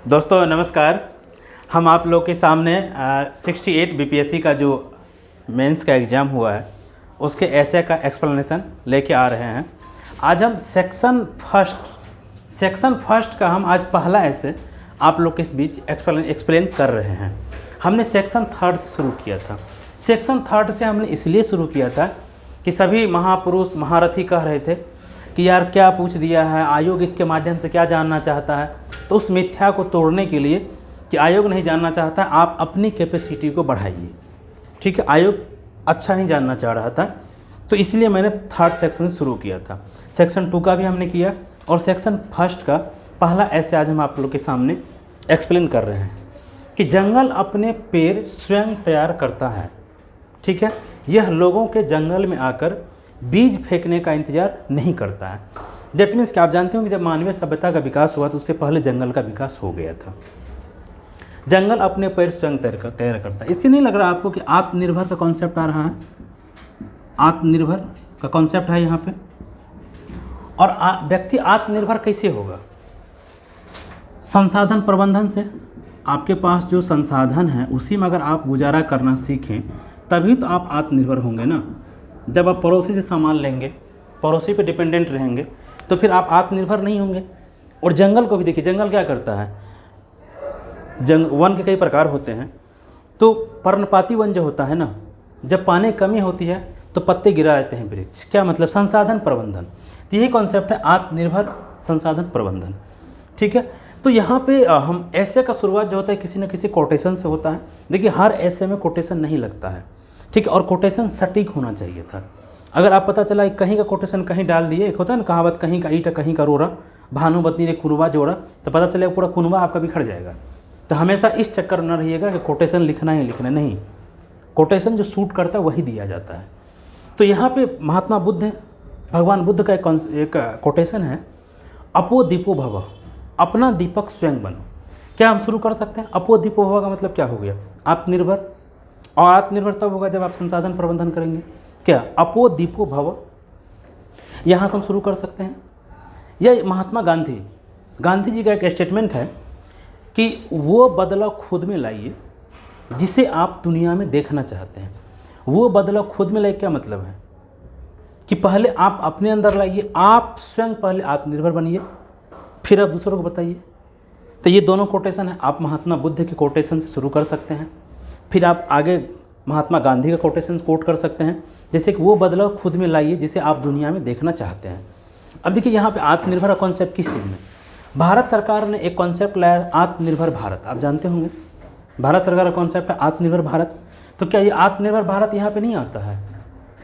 दोस्तों नमस्कार। हम आप लोग के सामने 68 बीपीएससी का जो मेंस का एग्ज़ाम हुआ है उसके ऐसे का एक्सप्लेनेशन लेके आ रहे हैं। आज हम सेक्शन फर्स्ट का हम आज पहला ऐसे आप लोग के बीच एक्सप्लेन कर रहे हैं। हमने सेक्शन थर्ड से शुरू किया था। सेक्शन थर्ड से हमने इसलिए शुरू किया था कि सभी महापुरुष महारथी कह रहे थे कि यार क्या पूछ दिया है, आयोग इसके माध्यम से क्या जानना चाहता है। तो उस मिथ्या को तोड़ने के लिए कि आयोग नहीं जानना चाहता, आप अपनी कैपेसिटी को बढ़ाइए। ठीक है, आयोग अच्छा ही जानना चाह रहा था, तो इसलिए मैंने थर्ड सेक्शन से शुरू किया था। सेक्शन 2 का भी हमने किया और सेक्शन फर्स्ट का पहला ऐसे आज हम आप लोग के सामने एक्सप्लेन कर रहे हैं कि जंगल अपने पेड़ स्वयं तैयार करता है। ठीक है, यह लोगों के जंगल में आकर बीज फेंकने का इंतजार नहीं करता है। दैट मीन्स कि आप जानते हो कि जब मानवीय सभ्यता का विकास हुआ तो उससे पहले जंगल का विकास हो गया था। जंगल अपने पेड़ स्वयं तैयार करता है। इससे नहीं लग रहा आपको कि आत्मनिर्भर का कॉन्सेप्ट आ रहा है? आत्मनिर्भर का कॉन्सेप्ट है यहाँ पे। और व्यक्ति आत्मनिर्भर कैसे होगा? संसाधन प्रबंधन से। आपके पास जो संसाधन है उसी में अगर आप गुजारा करना सीखें तभी तो आप आत्मनिर्भर होंगे ना। जब आप पड़ोसी से सामान लेंगे, पड़ोसी पे डिपेंडेंट रहेंगे, तो फिर आप आत्मनिर्भर नहीं होंगे। और जंगल को भी देखिए, जंगल क्या करता है? वन के कई प्रकार होते हैं। तो पर्णपाती वन जो होता है ना, जब पानी कमी होती है तो पत्ते गिरा देते हैं वृक्ष। क्या मतलब? संसाधन प्रबंधन। तो यही कॉन्सेप्ट है आत्मनिर्भर संसाधन प्रबंधन। ठीक है, तो यहाँ पे हम ऐसे का शुरुआत जो होता है किसी न किसी कोटेशन से होता है। देखिए हर ऐसे में कोटेशन नहीं लगता है। ठीक है, और कोटेशन सटीक होना चाहिए था। अगर आप पता चला कहीं का कोटेशन कहीं डाल दिए, एक होता है ना कहावत, कहीं का ईंट कहीं का रोड़ा, भानुमती ने कुनबा जोड़ा, तो पता चलेगा पूरा कुनबा आपका बिखर जाएगा। तो हमेशा इस चक्कर में न रहिएगा कि कोटेशन लिखना ही लिखना, नहीं। कोटेशन जो सूट करता है वही दिया जाता है। तो यहाँ पे महात्मा बुद्ध है, भगवान बुद्ध का एक कोटेशन है, अपो दीपो भव, अपना दीपक स्वयं बनो। क्या हम शुरू कर सकते हैं? अपो दीपो भव का मतलब क्या हो गया? आत्मनिर्भर। और आत्मनिर्भर तब होगा जब आप संसाधन प्रबंधन करेंगे। क्या? अपो दीपो भव, यहाँ से हम शुरू कर सकते हैं। यह महात्मा गांधी जी का एक स्टेटमेंट है कि वो बदलाव खुद में लाइए जिसे आप दुनिया में देखना चाहते हैं। वो बदलाव खुद में लाइए क्या मतलब है? कि पहले आप अपने अंदर लाइए, आप स्वयं पहले आत्मनिर्भर बनिए, फिर आप दूसरों को बताइए। तो ये दोनों कोटेशन है। आप महात्मा बुद्ध के कोटेशन से शुरू कर सकते हैं, फिर आप आगे महात्मा गांधी का कोटेशन कोट कर सकते हैं, जैसे कि वो बदलाव खुद में लाइए जिसे आप दुनिया में देखना चाहते हैं। अब देखिए यहाँ पे आत्मनिर्भर का कॉन्सेप्ट किस चीज़ में? भारत सरकार ने एक कॉन्सेप्ट लाया, आत्मनिर्भर भारत। आप जानते होंगे भारत सरकार का कॉन्सेप्ट है आत्मनिर्भर भारत। तो क्या ये आत्मनिर्भर भारत यहाँ पे नहीं आता है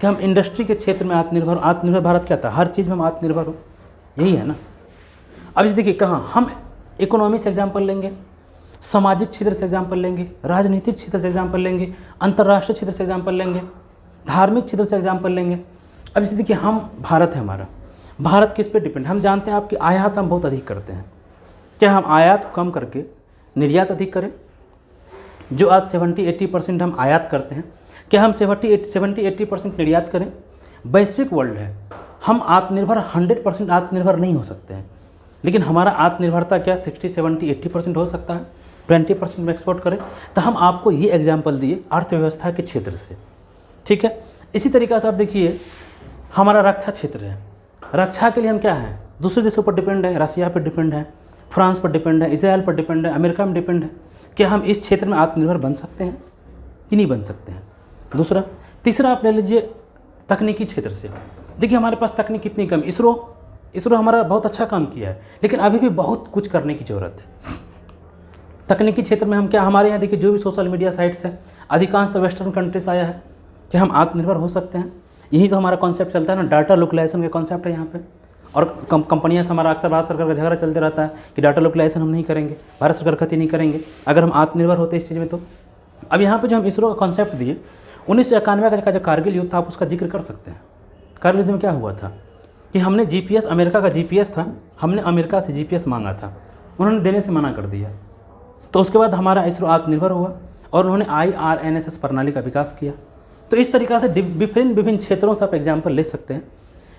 कि हम इंडस्ट्री के क्षेत्र में आत्मनिर्भर भारत क्या था? हर चीज़ में हम आत्मनिर्भर हो, यही है ना। अब इस देखिए कहाँ हम इकोनॉमी से एग्जाम्पल लेंगे, सामाजिक क्षेत्र से एग्जाम्पल लेंगे, राजनीतिक क्षेत्र से एग्जाम्पल लेंगे, अंतर्राष्ट्रीय क्षेत्र से एग्जाम्पल लेंगे, धार्मिक क्षेत्र से एग्जाम्पल लेंगे। अब इसे देखिए, हम भारत है हमारा, भारत किस पे डिपेंड? हम जानते हैं आपकी आयात हम बहुत अधिक करते हैं। क्या हम आयात कम करके निर्यात अधिक करें? जो आज 70-80% हम आयात करते हैं, क्या हम 70-80% निर्यात करें? वैश्विक वर्ल्ड है, हम आत्मनिर्भर 100% आत्मनिर्भर नहीं हो सकते हैं, लेकिन हमारा आत्मनिर्भरता क्या 60-70-80% हो सकता है। 20% में एक्सपोर्ट करें। तो हम आपको ये एग्जाम्पल दिए अर्थव्यवस्था के क्षेत्र से। ठीक है, इसी तरीक़ा से आप देखिए हमारा रक्षा क्षेत्र है। रक्षा के लिए हम क्या हैं? दूसरे देशों पर डिपेंड है, रशिया पर डिपेंड है, फ्रांस पर डिपेंड है, इजराइल पर डिपेंड है, अमेरिका में डिपेंड है। क्या हम इस क्षेत्र में आत्मनिर्भर बन सकते हैं कि नहीं बन सकते हैं? दूसरा। तीसरा आप ले लीजिए तकनीकी क्षेत्र से। देखिए हमारे पास तकनीक कितनी कम। इसरो हमारा बहुत अच्छा काम किया है, लेकिन अभी भी बहुत कुछ करने की ज़रूरत है। तकनीकी क्षेत्र में हम क्या, हमारे यहाँ देखिए जो भी सोशल मीडिया साइट्स है अधिकांशतः वेस्टर्न कंट्रीज आया है। क्या हम आत्मनिर्भर हो सकते हैं? यही तो हमारा कॉन्सेप्ट चलता है ना, डाटा लोकलाइजेशन का कॉन्सेप्ट है यहाँ पे। और कंपनियां से हमारा अक्सर भारत सरकार का झगड़ा चलते रहता है कि डाटा लोकलाइजेशन हम नहीं करेंगे, भारत सरकार कहती नहीं करेंगे। अगर हम आत्मनिर्भर होते इस चीज़ में तो। अब यहाँ पे जो हम इसरो का कॉन्सेप्ट दिए, 1991 का जो कारगिल युद्ध था आप उसका जिक्र कर सकते हैं। कारगिल युद्ध में क्या हुआ था कि हमने GPS, अमेरिका का GPS था, हमने अमेरिका से GPS मांगा था, उन्होंने देने से मना कर दिया। तो उसके बाद हमारा इसरो आत्मनिर्भर हुआ और उन्होंने IRNSS प्रणाली का विकास किया। तो इस तरीक़ा से विभिन्न क्षेत्रों से आप एग्जाम्पल ले सकते हैं।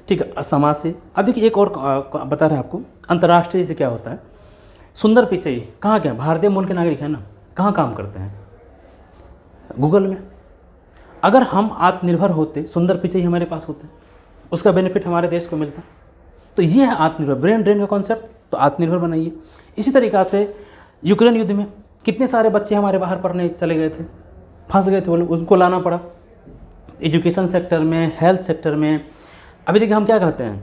ठीक है, समाज से। अब देखिए एक और बता रहे हैं आपको, अंतर्राष्ट्रीय से क्या होता है सुंदर पिचई कहाँ के हैं? भारतीय मूल के नागरिक हैं ना। कहाँ काम करते हैं? गूगल में। अगर हम आत्मनिर्भर होते, सुंदर पिचई हमारे पास होते, उसका बेनिफिट हमारे देश को मिलता। तो ये है आत्मनिर्भर, ब्रेन ड्रेन का कॉन्सेप्ट। तो आत्मनिर्भर बनाइए। इसी तरीक़ा से यूक्रेन युद्ध में कितने सारे बच्चे हमारे बाहर पढ़ने चले गए थे, फंस गए थे वो लोग, उनको लाना पड़ा एजुकेशन सेक्टर में, हेल्थ सेक्टर में। अभी देखिए हम क्या कहते हैं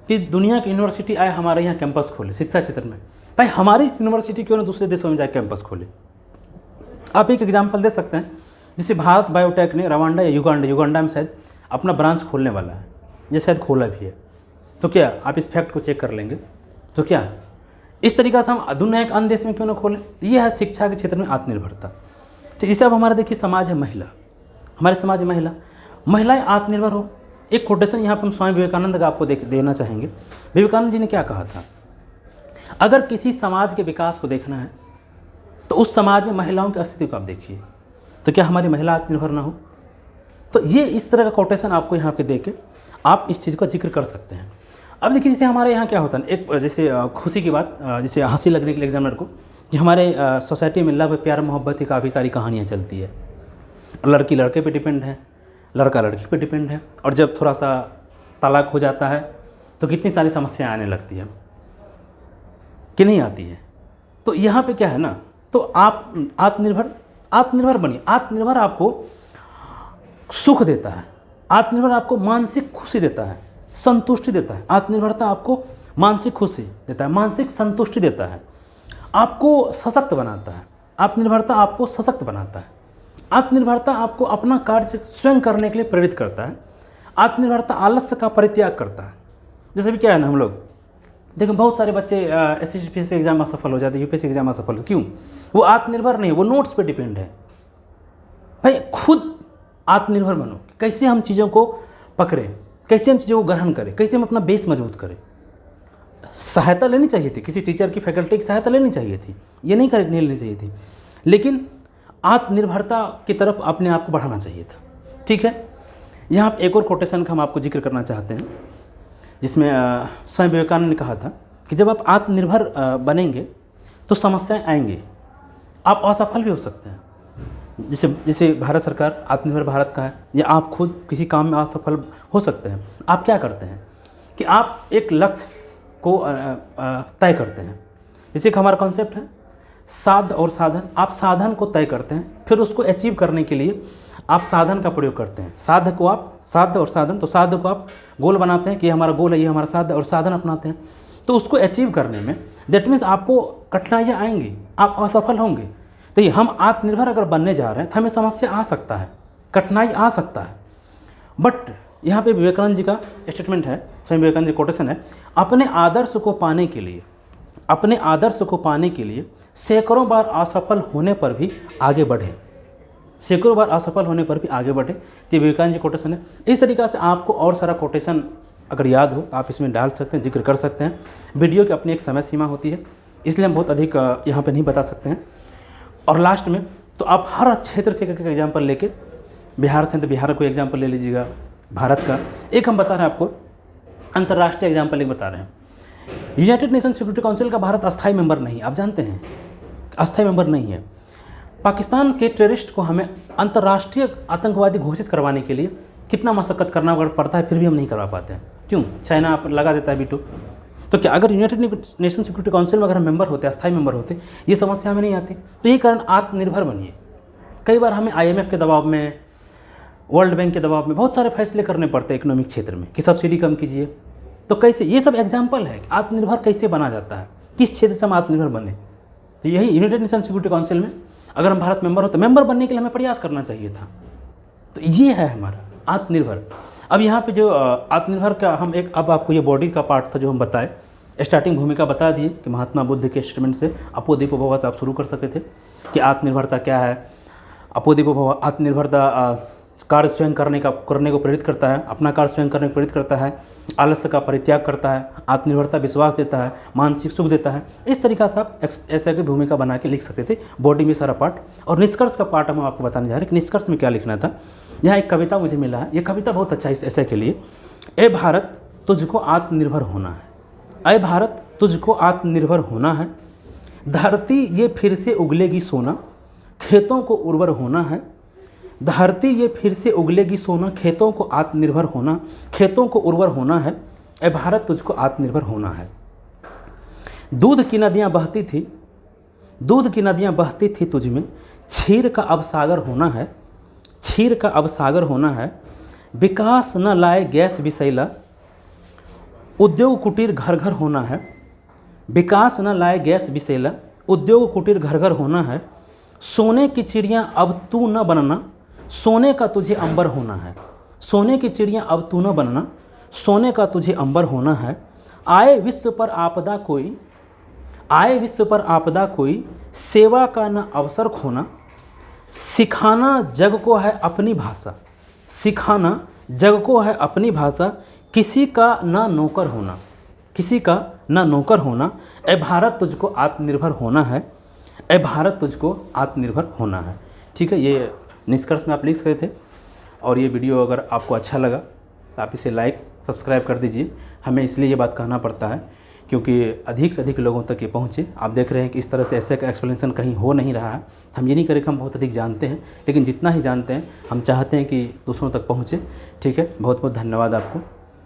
कि दुनिया की यूनिवर्सिटी आए हमारे यहाँ कैंपस खोले शिक्षा क्षेत्र में। भाई हमारी यूनिवर्सिटी क्यों ना दूसरे देशों में जाए कैंपस खोले? आप एक एग्जांपल दे सकते हैं, जैसे भारत बायोटेक ने रवांडा या युगांडा में शायद अपना ब्रांच खोलने वाला है, ये शायद खोला भी है। तो क्या आप इस फैक्ट को चेक कर लेंगे? तो क्या इस तरीक़ा से हम दुनिया एक अन्य देश में क्यों ना खोलें? ये है शिक्षा के क्षेत्र में आत्मनिर्भरता। तो इसे अब हमारा देखिए समाज है महिला, हमारे समाज में महिलाएं आत्मनिर्भर हो। एक कोटेशन यहाँ पर हम स्वामी विवेकानंद का आपको देना चाहेंगे। विवेकानंद जी ने क्या कहा था? अगर किसी समाज के विकास को देखना है तो उस समाज में महिलाओं के अस्तित्व को आप देखिए। तो क्या हमारी महिला आत्मनिर्भर ना हो? तो ये इस तरह का कोटेशन आपको यहाँ पे देके आप इस चीज़ का जिक्र कर सकते हैं। अब देखिए जैसे हमारे यहाँ क्या होता है, एक जैसे खुशी की बात, जैसे हंसी लगने के लिए एग्जामिनर को, कि हमारे सोसाइटी में लव प्यार मोहब्बत की काफ़ी सारी कहानियाँ चलती है। लड़की लड़के पे डिपेंड है, लड़का लड़की पे डिपेंड है, और जब थोड़ा सा तलाक हो जाता है तो कितनी सारी समस्याएं आने लगती है कि नहीं आती है। तो यहाँ पे क्या है ना, तो आप आत्मनिर्भर बनिए। आत्मनिर्भर आपको सुख देता है, आत्मनिर्भर आपको मानसिक खुशी देता है, संतुष्टि देता है। आत्मनिर्भरता आपको मानसिक खुशी देता है, मानसिक संतुष्टि देता है, आपको सशक्त बनाता है। आत्मनिर्भरता आपको सशक्त बनाता है। आत्मनिर्भरता आपको अपना कार्य स्वयं करने के लिए प्रेरित करता है। आत्मनिर्भरता आलस्य का परित्याग करता है। जैसे भी क्या है ना, हम लोग देखो बहुत सारे बच्चे SSC एग्जाम में सफल हो जाते हैं, UPSC एग्जाम में सफल हो, क्यों? वो आत्मनिर्भर नहीं, वो नोट्स पे डिपेंड है। भाई खुद आत्मनिर्भर बनो। कैसे हम चीज़ों को पकड़ें, कैसे हम चीज़ों को ग्रहण करें, कैसे हम अपना बेस मजबूत करें। सहायता लेनी चाहिए थी, किसी टीचर की, फैकल्टी की सहायता लेनी चाहिए थी, ये नहीं लेनी चाहिए थी, लेकिन आत्मनिर्भरता की तरफ अपने आप को बढ़ाना चाहिए था। ठीक है, यहाँ एक और कोटेशन का हम आपको जिक्र करना चाहते हैं, जिसमें स्वामी विवेकानंद ने कहा था कि जब आप आत्मनिर्भर बनेंगे तो समस्याएं आएंगी, आप असफल भी हो सकते हैं। जैसे भारत सरकार आत्मनिर्भर भारत का है, या आप खुद किसी काम में असफल हो सकते हैं। आप क्या करते हैं कि आप एक लक्ष्य को तय करते हैं। जैसे एक हमारा कॉन्सेप्ट है साध्य और साधन। आप साधन को तय करते हैं, फिर उसको अचीव करने के लिए आप साधन का प्रयोग करते हैं। साध्य और साधन, तो साध्य को आप गोल बनाते हैं कि ये हमारा गोल है, ये हमारा साध्य, और साधन अपनाते हैं। तो उसको अचीव करने में दैट मीन्स आपको कठिनाइयाँ आएंगी, आप असफल होंगे। तो ये हम आत्मनिर्भर अगर बनने जा रहे हैं तो हमें समस्या आ सकता है, कठिनाई आ सकता है। बट यहाँ पे विवेकानंद जी का स्टेटमेंट है, स्वामी विवेकानंद जी कोटेशन है, अपने आदर्श को पाने के लिए सैकड़ों बार असफल होने पर भी आगे बढ़े। सैकड़ों बार असफल होने पर भी आगे बढ़े। तो विवेकानंद जी कोटेशन है। इस तरीक़ा से आपको और सारा कोटेशन अगर याद हो तो आप इसमें डाल सकते हैं, जिक्र कर सकते हैं। वीडियो की अपनी एक समय सीमा होती है, इसलिए हम बहुत अधिक यहाँ पे नहीं बता सकते हैं। और लास्ट में तो आप हर क्षेत्र से एक एग्जाम्पल लेके, बिहार से तो बिहार को एग्जाम्पल ले लीजिएगा, भारत का एक हम बता रहे हैं आपको, अंतर्राष्ट्रीय एग्जाम्पल एक बता रहे हैं। यूनाइटेड नेशन सिक्योरिटी काउंसिल का भारत अस्थायी मेंबर नहीं, आप जानते हैं अस्थायी मेंबर नहीं है। पाकिस्तान के टेररिस्ट को हमें अंतर्राष्ट्रीय आतंकवादी घोषित करवाने के लिए कितना मशक्कत करना पड़ता है, फिर भी हम नहीं करवा पाते हैं। क्यों? चाइना लगा देता है वीटो। तो क्या अगर यूनाइटेड नेशन सिक्योरिटी काउंसिल में अगर हम मेंबर होते, अस्थायी मेंबर होते, ये समस्या हमें नहीं आती। तो यही कारण आत्मनिर्भर बनिए। कई बार हमें IMF के दबाव में, वर्ल्ड बैंक के दबाव में बहुत सारे फैसले करने पड़ते हैं इकोनॉमिक क्षेत्र में कि सब्सिडी कम कीजिए। तो कैसे, ये सब एग्जाम्पल है कि आत्मनिर्भर कैसे बना जाता है, किस क्षेत्र से हम आत्मनिर्भर बने। तो यही यूनाइटेड नेशन सिक्योरिटी काउंसिल में अगर हम भारत मेंबर होते, मेंबर बनने के लिए हमें प्रयास करना चाहिए था। तो ये है हमारा आत्मनिर्भर। अब यहाँ पे जो आत्मनिर्भर का हम एक, अब आपको ये बॉडी का पार्ट था जो हम बताए, स्टार्टिंग भूमिका बता दिए कि महात्मा बुद्ध के स्टेटमेंट से अपो दीपो भव से आप शुरू कर सकते थे कि आत्मनिर्भरता क्या है। अपो दीपो भव, आत्मनिर्भरता कार्य स्वयं करने को प्रेरित करता है, अपना कार्य स्वयं करने को प्रेरित करता है, आलस्य का परित्याग करता है, आत्मनिर्भरता विश्वास देता है, मानसिक सुख देता है। इस तरीक़ा से आप ऐसा की भूमिका बना के लिख सकते थे बॉडी में सारा पार्ट। और निष्कर्ष का पार्ट हम आपको बताने जा रहे हैं कि निष्कर्ष में क्या लिखना था। यहाँ एक कविता मुझे मिला है, ये कविता बहुत अच्छा है इस ऐसे के लिए। ए भारत तुझको आत्मनिर्भर होना है, अय भारत तुझको आत्मनिर्भर होना है, धरती ये फिर से उगलेगी सोना, खेतों को उर्वर होना है। धरती ये फिर से उगलेगी सोना, खेतों को आत्मनिर्भर होना, खेतों को उर्वर होना है। ए भारत तुझको आत्मनिर्भर होना है। दूध की नदियाँ बहती थी, दूध की नदियाँ बहती थी तुझ में, क्षीर का अब सागर होना है, क्षीर का अब सागर होना है। विकास न लाए गैस विषैला, उद्योग कुटीर घर घर होना है। विकास न लाए गैस विषैला, उद्योग कुटीर घर घर होना है। सोने की चिड़ियाँ अब तू न बनना, सोने का तुझे अंबर होना है। सोने की चिड़ियाँ अब तू न बनना, सोने का तुझे अंबर होना है। आए विश्व पर आपदा कोई, आए विश्व पर आपदा कोई, सेवा का न अवसर खोना। सिखाना जग को है अपनी भाषा, सिखाना जग को है अपनी भाषा। किसी का ना नौकर होना, किसी का ना नौकर होना। ए भारत तुझको आत्मनिर्भर होना है, ए भारत तुझको आत्मनिर्भर होना है। ठीक है, ये निष्कर्ष में आप लिख सकते थे। और ये वीडियो अगर आपको अच्छा लगा तो आप इसे लाइक सब्सक्राइब कर दीजिए। हमें इसलिए ये बात कहना पड़ता है क्योंकि अधिक से अधिक लोगों तक ये पहुँचे। आप देख रहे हैं कि इस तरह से ऐसे का एक्सप्लेनेशन कहीं हो नहीं रहा है। हम ये नहीं करें कि हम बहुत अधिक जानते हैं, लेकिन जितना ही जानते हैं हम चाहते हैं कि दूसरों तक पहुँचे। ठीक है, बहुत बहुत धन्यवाद आपको।